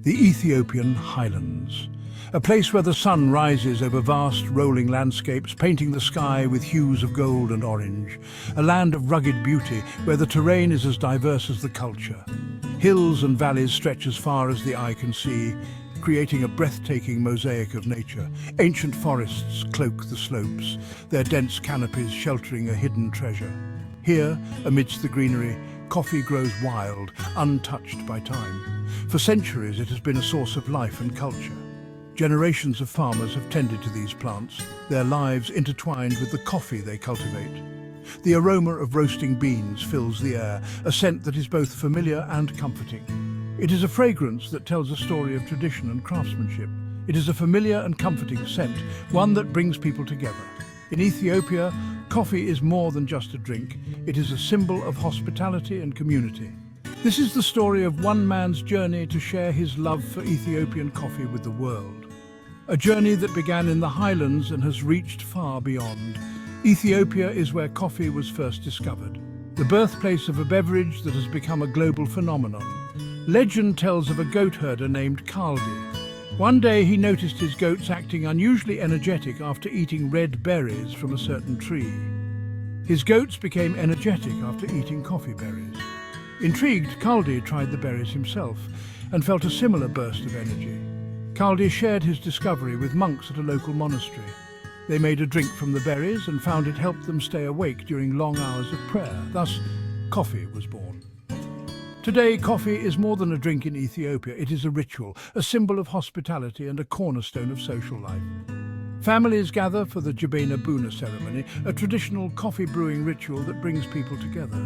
The Ethiopian highlands, a place where the sun rises over vast rolling landscapes, painting the sky with hues of gold and orange. A land of rugged beauty where the terrain is as diverse as the culture. Hills and valleys stretch as far as the eye can see, creating a breathtaking mosaic of nature. Ancient forests cloak the slopes, their dense canopies sheltering a hidden treasure. Here, amidst the greenery, coffee grows wild, untouched by time. For centuries it has been a source of life and culture. Generations of farmers have tended to these plants, their lives intertwined with the coffee they cultivate. The aroma of roasting beans fills the air, a scent that is both familiar and comforting. It is a fragrance that tells a story of tradition and craftsmanship. It is a familiar and comforting scent, one that brings people together. In Ethiopia, coffee is more than just a drink. It is a symbol of hospitality and community. This is the story of one man's journey to share his love for Ethiopian coffee with the world. A journey that began in the highlands and has reached far beyond. Ethiopia is where coffee was first discovered, the birthplace of a beverage that has become a global phenomenon. Legend tells of a goat herder named Kaldi. One day he noticed his goats acting unusually energetic after eating red berries from a certain tree. His goats became energetic after eating coffee berries. Intrigued, Kaldi tried the berries himself and felt a similar burst of energy. Kaldi shared his discovery with monks at a local monastery. They made a drink from the berries and found it helped them stay awake during long hours of prayer. Thus, coffee was born. Today, coffee is more than a drink in Ethiopia. It is a ritual, a symbol of hospitality and a cornerstone of social life. Families gather for the Jabena Buna ceremony, a traditional coffee brewing ritual that brings people together.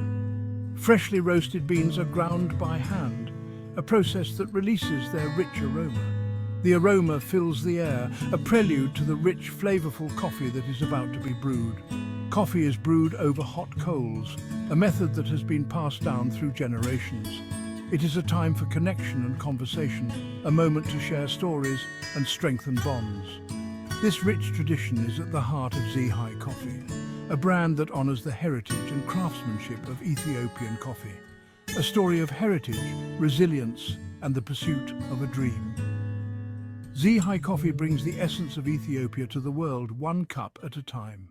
Freshly roasted beans are ground by hand, a process that releases their rich aroma. The aroma fills the air, a prelude to the rich, flavorful coffee that is about to be brewed. Coffee is brewed over hot coals, a method that has been passed down through generations. It is a time for connection and conversation, a moment to share stories and strengthen bonds. This rich tradition is at the heart of Zehigh Coffee, a brand that honors the heritage and craftsmanship of Ethiopian coffee. A story of heritage, resilience, and the pursuit of a dream. Zehigh Coffee brings the essence of Ethiopia to the world, one cup at a time.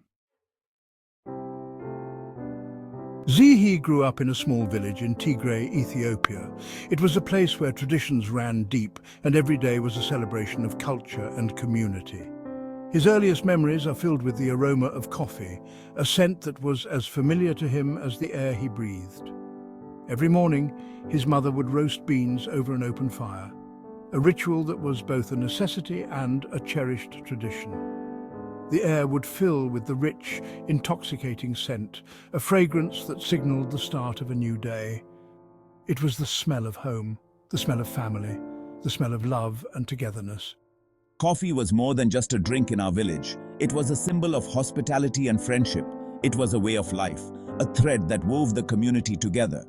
Zehigh grew up in a small village in Tigray, Ethiopia. It was a place where traditions ran deep and every day was a celebration of culture and community. His earliest memories are filled with the aroma of coffee, a scent that was as familiar to him as the air he breathed. Every morning, his mother would roast beans over an open fire, a ritual that was both a necessity and a cherished tradition. The air would fill with the rich, intoxicating scent, a fragrance that signaled the start of a new day. It was the smell of home, the smell of family, the smell of love and togetherness. Coffee was more than just a drink in our village. It was a symbol of hospitality and friendship. It was a way of life, a thread that wove the community together.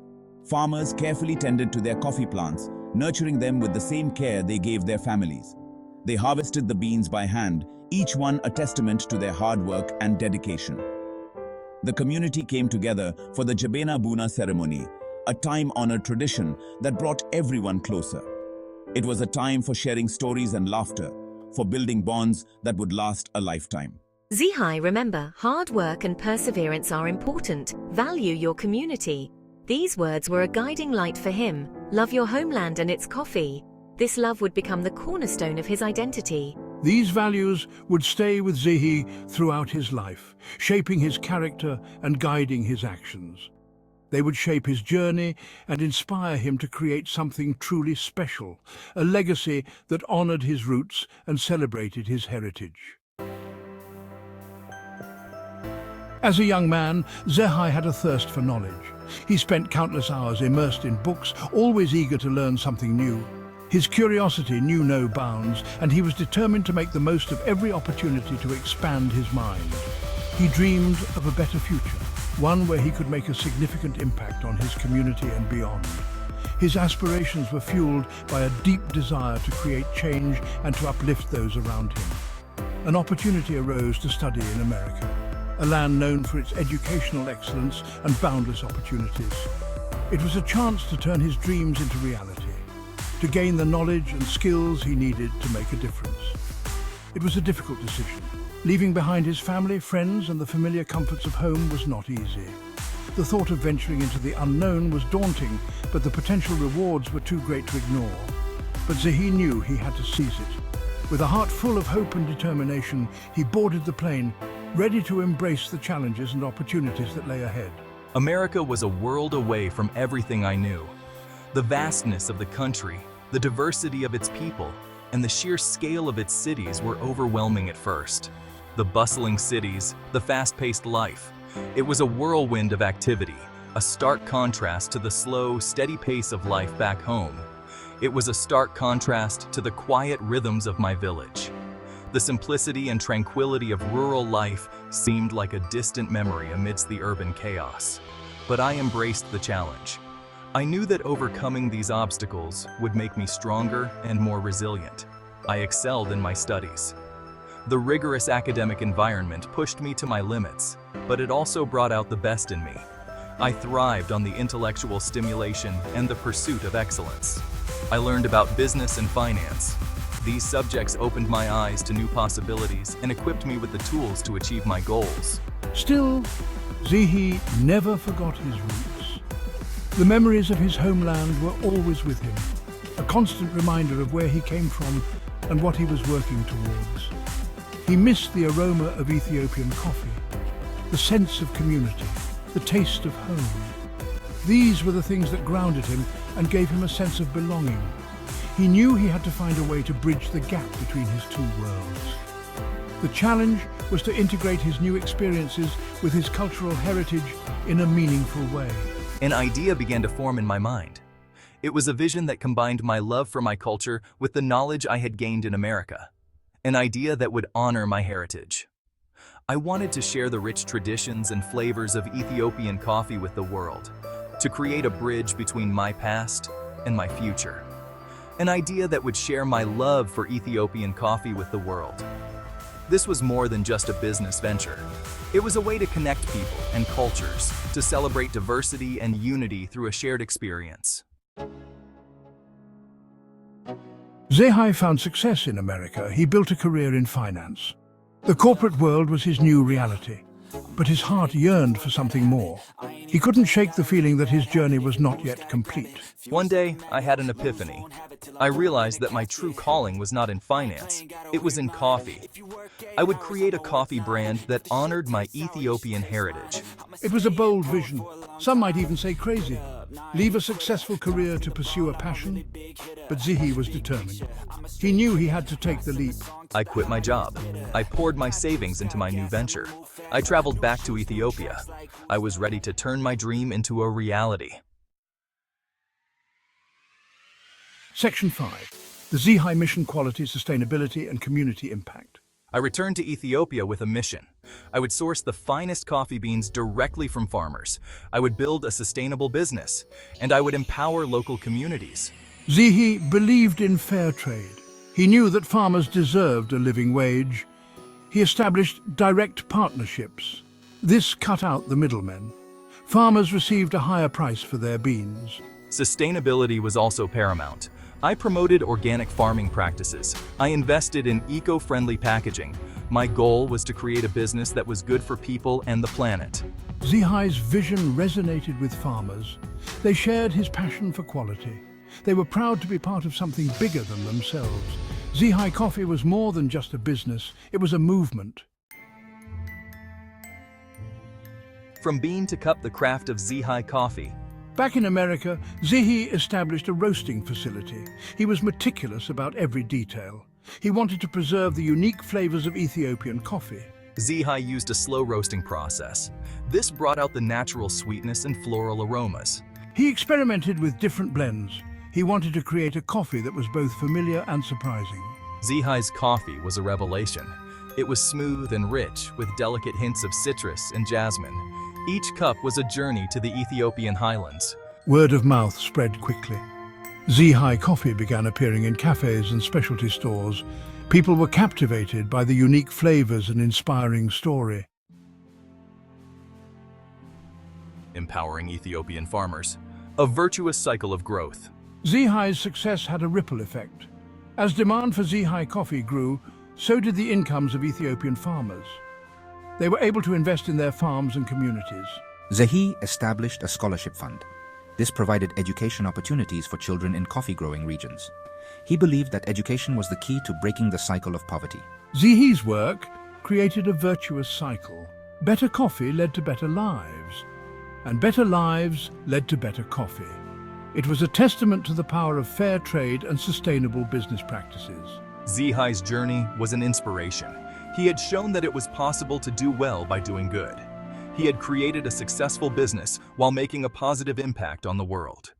Farmers carefully tended to their coffee plants, nurturing them with the same care they gave their families. They harvested the beans by hand, each one a testament to their hard work and dedication. The community came together for the Jabena Buna ceremony, a time-honored tradition that brought everyone closer. It was a time for sharing stories and laughter, for building bonds that would last a lifetime. Zehigh, remember, hard work and perseverance are important. Value your community. These words were a guiding light for him. Love your homeland and its coffee. This love would become the cornerstone of his identity. These values would stay with Zehigh throughout his life, shaping his character and guiding his actions. They would shape his journey and inspire him to create something truly special, a legacy that honored his roots and celebrated his heritage. As a young man, Zehigh had a thirst for knowledge. He spent countless hours immersed in books, always eager to learn something new. His curiosity knew no bounds, and he was determined to make the most of every opportunity to expand his mind. He dreamed of a better future, one where he could make a significant impact on his community and beyond. His aspirations were fueled by a deep desire to create change and to uplift those around him. An opportunity arose to study in America, a land known for its educational excellence and boundless opportunities. It was a chance to turn his dreams into reality. to gain the knowledge and skills he needed to make a difference. It was a difficult decision. Leaving behind his family, friends, and the familiar comforts of home was not easy. The thought of venturing into the unknown was daunting, but the potential rewards were too great to ignore. But Zehigh knew he had to seize it. With a heart full of hope and determination, he boarded the plane, ready to embrace the challenges and opportunities that lay ahead. America was a world away from everything I knew. The vastness of the country, the diversity of its people, and the sheer scale of its cities were overwhelming at first. The bustling cities, the fast-paced life. It was a whirlwind of activity, a stark contrast to the slow, steady pace of life back home. It was a stark contrast to the quiet rhythms of my village. The simplicity and tranquility of rural life seemed like a distant memory amidst the urban chaos. But I embraced the challenge. I knew that overcoming these obstacles would make me stronger and more resilient. I excelled in my studies. The rigorous academic environment pushed me to my limits, but it also brought out the best in me. I thrived on the intellectual stimulation and the pursuit of excellence. I learned about business and finance. These subjects opened my eyes to new possibilities and equipped me with the tools to achieve my goals. Still, Zehigh never forgot his roots. The memories of his homeland were always with him, a constant reminder of where he came from and what he was working towards. He missed the aroma of Ethiopian coffee, the sense of community, the taste of home. These were the things that grounded him and gave him a sense of belonging. He knew he had to find a way to bridge the gap between his two worlds. The challenge was to integrate his new experiences with his cultural heritage in a meaningful way. An idea began to form in my mind. It was a vision that combined my love for my culture with the knowledge I had gained in America. An idea that would honor my heritage. I wanted to share the rich traditions and flavors of Ethiopian coffee with the world, to create a bridge between my past and my future. An idea that would share my love for Ethiopian coffee with the world. This was more than just a business venture. It was a way to connect people and cultures, to celebrate diversity and unity through a shared experience. Zehigh found success in America. He built a career in finance. The corporate world was his new reality, but his heart yearned for something more. He couldn't shake the feeling that his journey was not yet complete. One day, I had an epiphany. I realized that my true calling was not in finance, it was in coffee. I would create a coffee brand that honored my Ethiopian heritage. It was a bold vision. Some might even say crazy. Leave a successful career to pursue a passion? But Zehigh was determined. He knew he had to take the leap. I quit my job. I poured my savings into my new venture. I traveled back to Ethiopia. I was ready to turn my dream into a reality. Section 5. The Zehigh Mission: Quality, Sustainability and Community Impact. I returned to Ethiopia with a mission. I would source the finest coffee beans directly from farmers. I would build a sustainable business, and I would empower local communities. Zehigh believed in fair trade. He knew that farmers deserved a living wage. He established direct partnerships. This cut out the middlemen. Farmers received a higher price for their beans. Sustainability was also paramount. I promoted organic farming practices. I invested in eco-friendly packaging. My goal was to create a business that was good for people and the planet. Zehigh's vision resonated with farmers. They shared his passion for quality. They were proud to be part of something bigger than themselves. Zehigh Coffee was more than just a business, it was a movement. From bean to cup, the craft of Zehigh Coffee. Back in America, Zehigh established a roasting facility. He was meticulous about every detail. He wanted to preserve the unique flavors of Ethiopian coffee. Zehigh used a slow roasting process. This brought out the natural sweetness and floral aromas. He experimented with different blends. He wanted to create a coffee that was both familiar and surprising. Zehigh's coffee was a revelation. It was smooth and rich, with delicate hints of citrus and jasmine. Each cup was a journey to the Ethiopian highlands. Word of mouth spread quickly. Zehigh Coffee began appearing in cafes and specialty stores. People were captivated by the unique flavors and inspiring story. Empowering Ethiopian farmers. A virtuous cycle of growth. Zehigh's success had a ripple effect. As demand for Zehigh coffee grew, so did the incomes of Ethiopian farmers. They were able to invest in their farms and communities. Zehigh established a scholarship fund. This provided education opportunities for children in coffee-growing regions. He believed that education was the key to breaking the cycle of poverty. Zehigh's work created a virtuous cycle. Better coffee led to better lives, and better lives led to better coffee. It was a testament to the power of fair trade and sustainable business practices. Zehigh's journey was an inspiration. He had shown that it was possible to do well by doing good. He had created a successful business while making a positive impact on the world.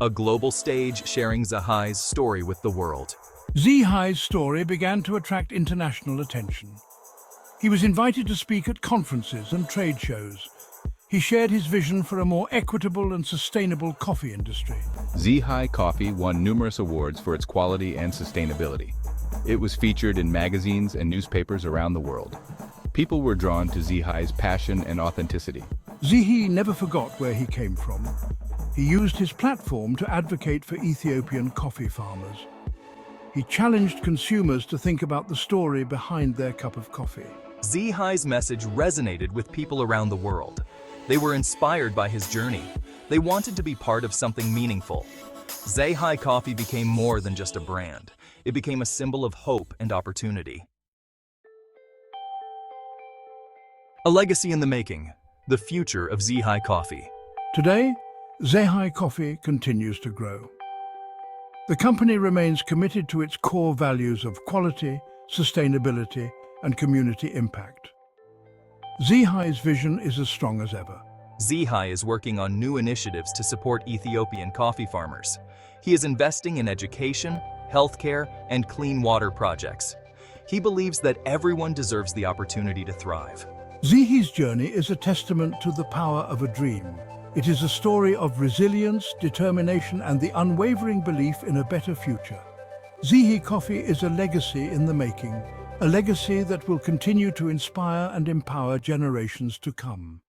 A global stage sharing Zehigh's story with the world. Zehigh's story began to attract international attention. He was invited to speak at conferences and trade shows. He shared his vision for a more equitable and sustainable coffee industry. Zehigh Coffee won numerous awards for its quality and sustainability. It was featured in magazines and newspapers around the world. People were drawn to Zehigh's passion and authenticity. Zehigh never forgot where he came from. He used his platform to advocate for Ethiopian coffee farmers. He challenged consumers to think about the story behind their cup of coffee. Zehigh's message resonated with people around the world. They were inspired by his journey. They wanted to be part of something meaningful. Zehigh Coffee became more than just a brand. It became a symbol of hope and opportunity. A legacy in the making. The future of Zehigh Coffee. Today, Zehigh Coffee continues to grow. The company remains committed to its core values of quality, sustainability, and community impact. Zehigh's vision is as strong as ever. Zehigh is working on new initiatives to support Ethiopian coffee farmers. He is investing in education, healthcare, and clean water projects. He believes that everyone deserves the opportunity to thrive. Zehigh's journey is a testament to the power of a dream. It is a story of resilience, determination, and the unwavering belief in a better future. Zehigh Coffee is a legacy in the making, a legacy that will continue to inspire and empower generations to come.